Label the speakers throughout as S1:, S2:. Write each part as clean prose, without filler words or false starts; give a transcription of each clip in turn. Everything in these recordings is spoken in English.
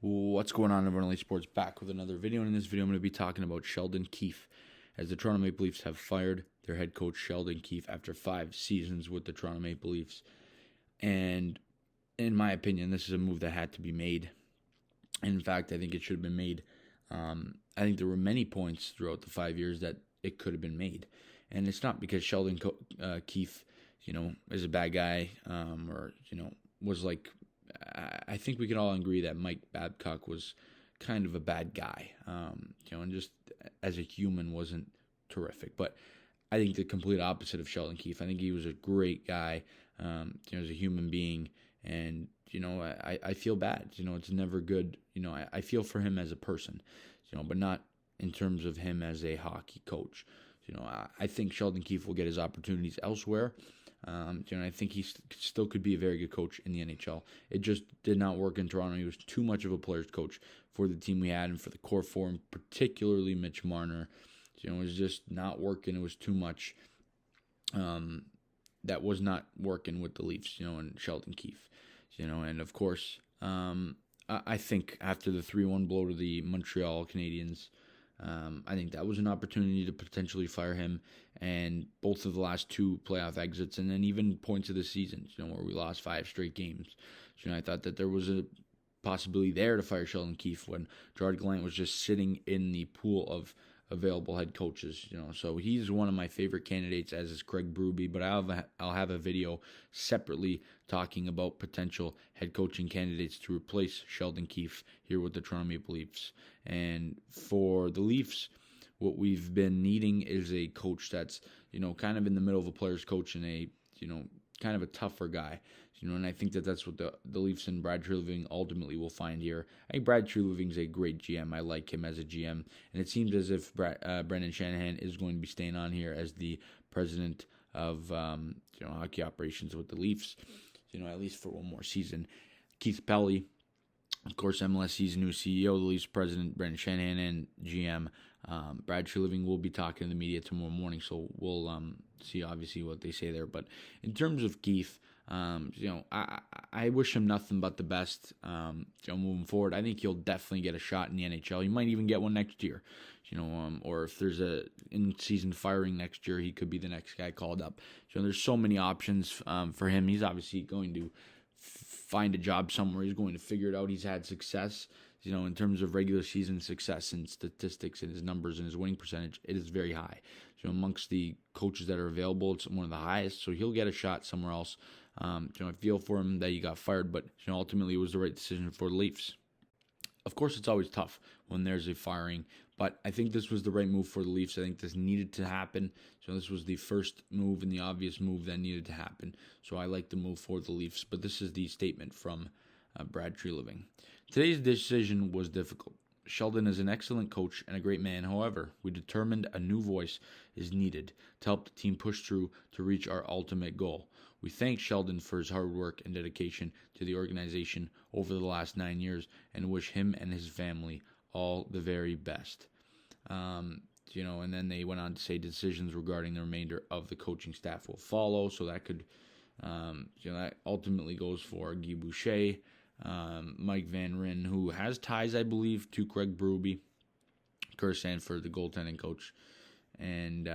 S1: What's going on, everyone? Elite Sports back with another video. And in this video, I'm going to be talking about Sheldon Keefe, as the Toronto Maple Leafs have fired their head coach Sheldon Keefe after 5 seasons with the Toronto Maple Leafs. And in my opinion, this is a move that had to be made. In fact, I think it should have been made. I think there were many points throughout the 5 years that it could have been made. And it's not because Sheldon Keefe, is a bad guy or was like. I think we can all agree that Mike Babcock was kind of a bad guy, and just as a human wasn't terrific. But I think the complete opposite of Sheldon Keefe. I think he was a great guy, as a human being, and I feel bad. It's never good. I feel for him as a person, but not in terms of him as a hockey coach. I think Sheldon Keefe will get his opportunities elsewhere. I think he still could be a very good coach in the NHL. It just did not work in Toronto. He was too much of a player's coach for the team we had and for the core four, and particularly Mitch Marner. It was just not working. It was too much that was not working with the Leafs, and Sheldon Keefe. And of course, I think after the 3-1 blow to the Montreal Canadiens, I think that was an opportunity to potentially fire him, and both of the last 2 playoff exits, and then even points of the season, where we lost 5 straight games. I thought that there was a possibility there to fire Sheldon Keefe when Gerard Gallant was just sitting in the pool of available head coaches. So he's one of my favorite candidates, as is Craig Berube. But I'll have a video separately talking about potential head coaching candidates to replace Sheldon Keefe here with the Toronto Maple Leafs. And for the Leafs, what we've been needing is a coach that's kind of in the middle of a player's coach and a kind of a tougher guy. And I think that that's what the Leafs and Brad Treliving ultimately will find here. I think Brad Treliving's a great GM. I like him as a GM. And it seems as if Brendan Shanahan is going to be staying on here as the president of hockey operations with the Leafs, at least for one more season. Keith Pelly, of course, MLSC's new CEO, the Leafs president, Brendan Shanahan, and GM. Brad Treliving will be talking to the media tomorrow morning, so we'll see obviously what they say there. But in terms of Keefe, I wish him nothing but the best. Moving forward, I think he'll definitely get a shot in the NHL. He might even get one next year. Or if there's a in-season firing next year, he could be the next guy called up. There's so many options for him. He's obviously going to find a job somewhere. He's going to figure it out. He's had success. In terms of regular season success and statistics and his numbers and his winning percentage, it is very high. Amongst the coaches that are available, it's one of the highest. So he'll get a shot somewhere else. I feel for him that he got fired, but ultimately it was the right decision for the Leafs. Of course, it's always tough when there's a firing, but I think this was the right move for the Leafs. I think this needed to happen. This was the first move and the obvious move that needed to happen. So I like the move for the Leafs, but this is the statement from Brad Treliving. Today's decision was difficult. Sheldon is an excellent coach and a great man. However, we determined a new voice is needed to help the team push through to reach our ultimate goal. We thank Sheldon for his hard work and dedication to the organization over the last 9 years and wish him and his family all the very best. And then they went on to say decisions regarding the remainder of the coaching staff will follow. So that could, that ultimately goes for Guy Boucher, Mike Van Ryn, who has ties, I believe, to Craig Berube, Curtis Sanford, the goaltending coach. And,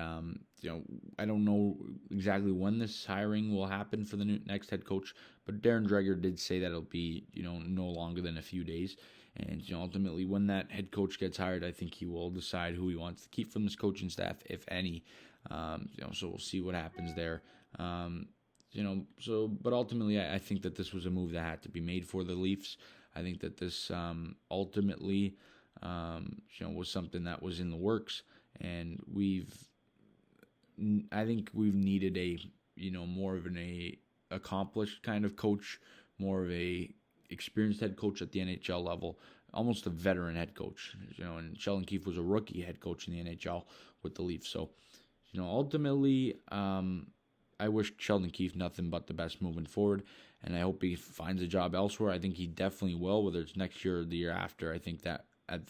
S1: I don't know exactly when this hiring will happen for the next head coach, but Darren Dreger did say that it'll be, no longer than a few days. And, ultimately, when that head coach gets hired, I think he will decide who he wants to keep from his coaching staff, if any. So we'll see what happens there. But ultimately, I think that this was a move that had to be made for the Leafs. I think that this ultimately, was something that was in the works, and I think we've needed a, more of an accomplished kind of coach, more of a experienced head coach at the NHL level, almost a veteran head coach. And Sheldon Keefe was a rookie head coach in the NHL with the Leafs. So, ultimately, I wish Sheldon Keefe nothing but the best moving forward, and I hope he finds a job elsewhere. I think he definitely will, whether it's next year or the year after. I think that at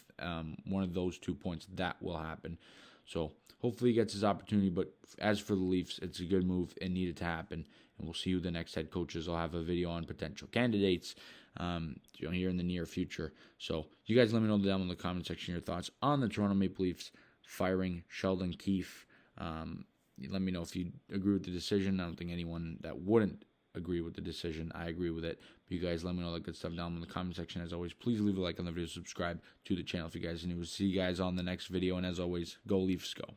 S1: one of those 2 points, that will happen. So hopefully he gets his opportunity, but as for the Leafs, it's a good move. It needed to happen, and we'll see who the next head coaches. I'll have a video on potential candidates here in the near future. So you guys let me know down in the comment section your thoughts on the Toronto Maple Leafs firing Sheldon Keefe. Let me know if you agree with the decision. I don't think anyone that wouldn't agree with the decision. I agree with it. But you guys let me know that good stuff down in the comment section. As always, please leave a like on the video, subscribe to the channel if you guys are new. We'll see you guys on the next video. And as always, go Leafs go.